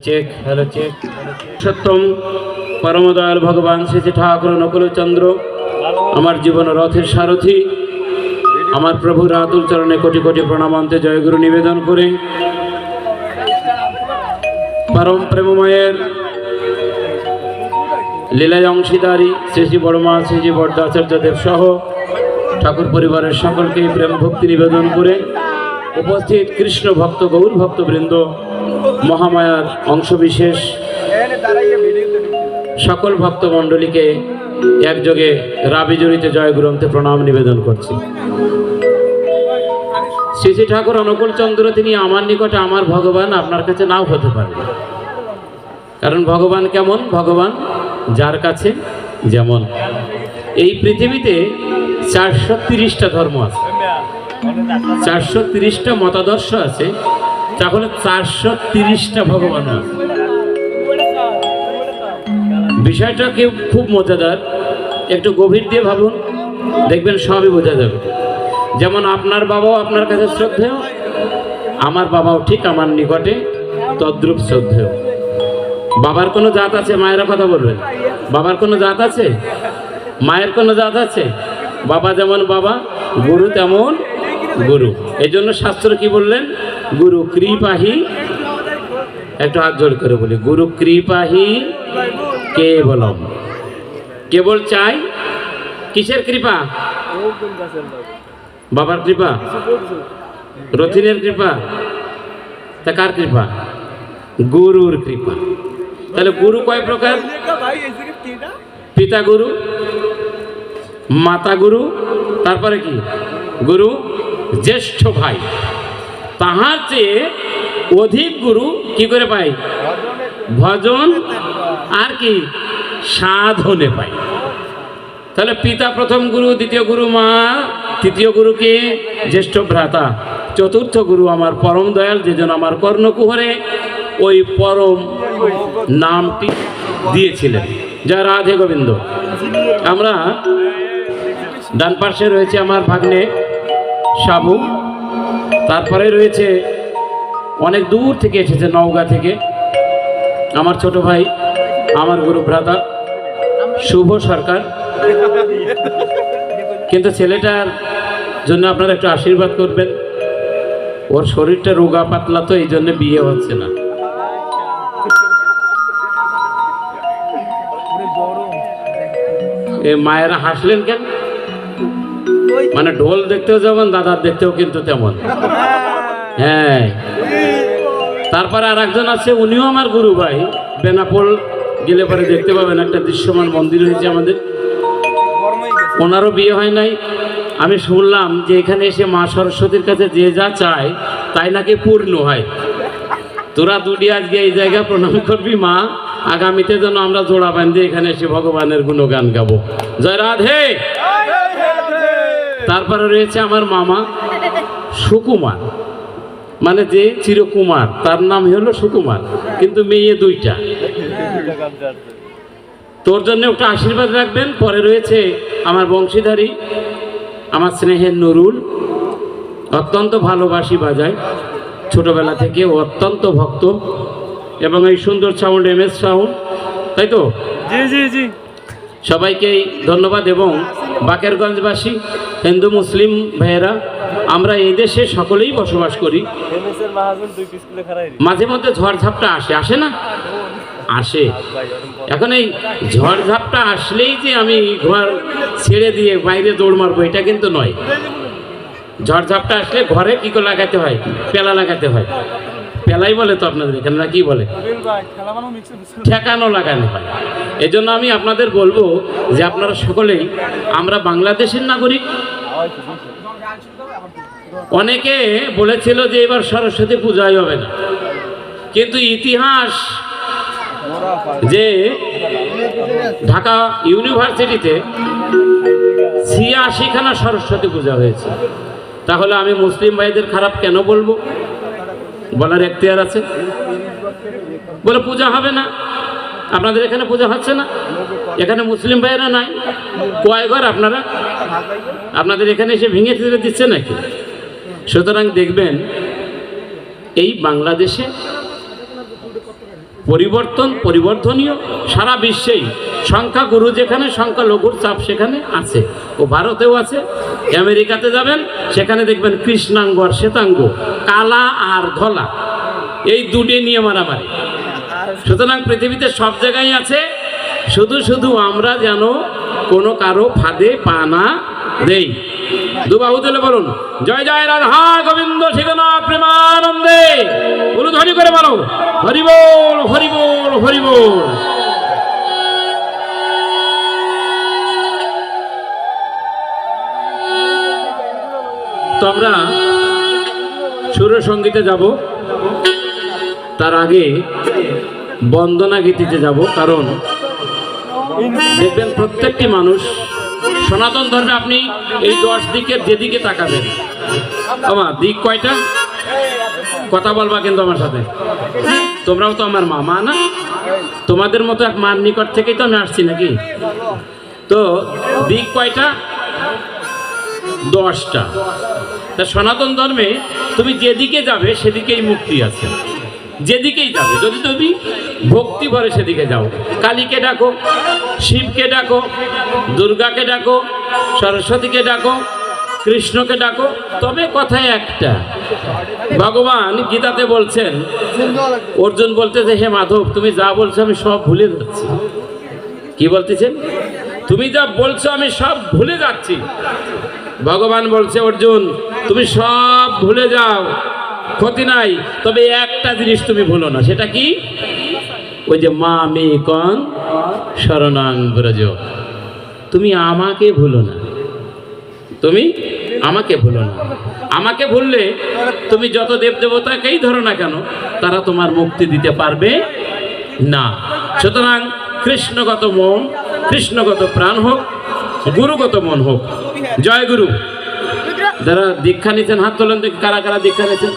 Check hello check सत्यम परम दयाल भगवान श्री ठाकुर नकुल चंद्र আমার জীবন রথের সারথী আমার প্রভুর আতুল চরণে কোটি কোটি প্রণামান্তে জয়গুরু নিবেদন করে পরম প্রেমময়ের লীলায় অংশীদারী শ্রী শ্রী বড়মা শ্রী শ্রী বরদাচার্য দেব সহ ঠাকুর পরিবারের সকলকে প্রেম ভক্তি নিবেদন করে উপস্থিত কৃষ্ণ ভক্ত গৌর ভক্তবৃন্দ মহামায়ার অংশবিশেষ সকল ভক্তমণ্ডলীকে একযোগে রাবি জড়িতে জয়গুরুতে প্রণাম নিবেদন করছি। শ্রী শ্রী ঠাকুর অনুকূল চন্দ্র তিনি আমার নিকটে আমার ভগবান, আপনার কাছে নাও হতে পারে। কারণ ভগবান কেমন? ভগবান যার কাছে যেমন। এই পৃথিবীতে 430টা ধর্ম আছে, 430টা মতাদর্শ আছে, তাহলে 430টা ভগবান আছে। বিষয়টা কেউ খুব মজাদার, একটু গভীর দিয়ে ভাবুন, দেখবেন সবই বোঝা যাবে। যেমন আপনার বাবাও আপনার কাছে শ্রদ্ধেয়, আমার বাবাও ঠিক আমার নিকটে তদ্রূপ শ্রদ্ধেয়। বাবার কোনো জাত আছে? মায়েরা কথা বলবেন। বাবার কোনো জাত আছে? মায়ের কোনো জাত আছে? বাবা যেমন বাবা, গুরু তেমন গুরু। এই জন্য শাস্ত্র কি বললেন? গুরু কৃপাহি, একটু হাত জোড় করে বলি, গুরু কৃপাহি কেবলম। কেবল চাই কিসের কৃপা? বাবার কৃপা, রথিনের কৃপা, তা কার কৃপা? গুরুর কৃপা। তাহলে গুরু কয় প্রকার? পিতা গুরু, মাতা গুরু, তারপরে কি? গুরু জ্যেষ্ঠ ভাই। তাহার চেয়ে অধিক গুরু কি করে পাই? ভজন আর কি সাধনে পাই। তাহলে পিতা প্রথম গুরু, দ্বিতীয় গুরু মা, তৃতীয় গুরুকে জ্যেষ্ঠ ভ্রাতা, চতুর্থ গুরু আমার পরম দয়াল, যে জন্য আমার কর্ণকুহরে ওই পরম নামটি দিয়েছিলেন। জয় রাধে গোবিন্দ। আমরা ডান পাশে রয়েছে আমার ভাগ্নে সাবু, তারপরে রয়েছে অনেক দূর থেকে এসেছে, নওগাঁ থেকে আমার ছোট ভাই, আমার গুরু ভ্রাতা শুভ সরকার। কিন্তু ছেলেটার জন্য আপনারা একটু আশীর্বাদ করবেন। ওর শরীরটা রোগা পাতলা, তো এই জন্য বিয়ে হচ্ছে না। এ মায়েরা হাসলেন কেন? মানে ঢোল দেখতেও যেমন, দাদার দেখতেও কিন্তু তেমন। হ্যাঁ, তারপরে আর একজন আছে, উনিও আমার গুরু ভাই। বেনাপোল গেলে পরে দেখতে পাবেন একটা দৃশ্যমান মন্দির হয়েছে আমাদের, ওনারও বিয়ে হয় নাই। আমি শুনলাম যে এখানে এসে মা সরস্বতীর কাছে যে যা চায় তাই নাকি পূর্ণ হয়। তোরা দুটি আজকে এই জায়গায় প্রণাম করবি মা, আগামীতে যেন আমরা জোড়া বাঁধে এখানে এসে ভগবানের গুণগান গাবো। জয় রাধে। তারপরে রয়েছে আমার মামা সুকুমার, মানে যে চিরকুমার, তার নাম হলো সুকুমার, কিন্তু মেয়ে দুইটা। তোর জন্য একটা আশীর্বাদ রাখবেন। পরে রয়েছে আমার বংশীধারী, আমার স্নেহের নুরুল, অত্যন্ত ভালোবাসি বাজায় ছোটবেলা থেকে, ও অত্যন্ত ভক্ত। এবং এই সুন্দর সাউন্ড MS সাউন্ড, তাই তো? জি জি জি। সবাইকেই ধন্যবাদ। এবং বাকেরগঞ্জবাসী হিন্দু মুসলিম ভাইয়েরা, আমরা এই দেশে সকলেই বসবাস করি। মাঝে মধ্যে ঝড়ঝাপটা আসে না? আসে। এখন এই ঝড়ঝাপটা আসলেই যে আমি ঘর ছেড়ে দিয়ে বাইরে দৌড় মারবো, এটা কিন্তু নয়। ঝড়ঝাপটা আসলে ঘরে কি করে লাগাতে হয়? পেলা লাগাতে হয়। পেলাই বলে তো আপনাদের এখানে, না কি বলে? ঠেকানো লাগানো হয়। এজন্য আমি আপনাদের বলবো যে আপনারা সকলেই, আমরা বাংলাদেশের নাগরিক। অনেকে বলেছিল যে এবার সরস্বতী পূজাই হবে না, কিন্তু ইতিহাস যে ঢাকা ইউনিভার্সিটিতে 86খানা সরস্বতী পূজা হয়েছে, তাহলে আমি মুসলিম ভাইদের খারাপ কেন বলবো? বলার এখতিয়ার আছে। বলে পূজা হবে না, আপনাদের এখানে পূজা হচ্ছে না, এখানে মুসলিম ভাইয়েরা নাই। কয় ঘর আপনারা? আপনাদের এখানে এসে ভেঙে ফেলে দিচ্ছে নাকি? সুতরাং দেখবেন এই বাংলাদেশে পরিবর্তন পরিবর্ধনীয়, সারা বিশ্বেই সংখ্যাগুরু যেখানে সংখ্যালঘুর চাপ সেখানে আছে, ও ভারতেও আছে। আমেরিকাতে যাবেন, সেখানে দেখবেন কৃষ্ণাঙ্গ আর শ্বেতাঙ্গ, কালা আর ধলা, এই দুটি নিয়ে মারামারি। সুতরাং পৃথিবীতে সব জায়গায় আছে, শুধু শুধু আমরা যেন কোনো কারো ফাঁদে পা না দেই। দুবাহু তুলে বলুন, জয় জয় রাধা গোবিন্দ শিবনাথ প্রেমানন্দে। বলুন ধ্বনি করে বলো, হরি বল হরি বল হরি বল। তো আমরা সুরসঙ্গীতে যাব, তার আগে বন্দনা গীতিতে যাব। কারণ দেখবেন প্রত্যেকটি মানুষ সনাতন ধর্মে, আপনি এই 10 দিকের যেদিকে তাকাবেন, আমার দিক কয়টা? কথা বলবা কিন্তু আমার সাথে। তোমরাও তো আমার মা না? তোমাদের মতো এক মার নিকট থেকেই তো আমি আসছি নাকি? তো দিক কয়টা? 10টা। তা সনাতন ধর্মে তুমি যেদিকে যাবে সেদিকেই মুক্তি আছে, যেদিকেই যাবে। যদি তুমি ভক্তি ভরে সেদিকে যাও, কালীকে ডাকো, শিবকে ডাকো, দুর্গাকে ডাকো, সরস্বতীকে ডাকো, কৃষ্ণকে ডাকো, তবে কথায় একটা, ভগবান গীতাতে বলছেন, অর্জুন বলতেছে, হে মাধব তুমি যা বলছো আমি সব ভুলে যাচ্ছি। কি বলতেছেন? তুমি যা বলছো আমি সব ভুলে যাচ্ছি। ভগবান বলছে, অর্জুন তুমি সব ভুলে যাও, ক্ষতি নাই, তবে একটা জিনিস তুমি ভুলো না। সেটা কি? ওই যে মা মে কন শরণাং ব্রজ, তুমি আমাকে ভুলো না, তুমি আমাকে ভুলো না। আমাকে ভুললে তুমি যত দেবদেবতাকেই ধরো না কেন, তারা তোমার মুক্তি দিতে পারবে না। সুতরাং কৃষ্ণগত মন, কৃষ্ণগত প্রাণ হোক, গুরুগত মন হোক। জয় গুরু। যারা দীক্ষা নিচ্ছেন হাত তোলেন, কারা কারা দীক্ষা নিয়েছেন?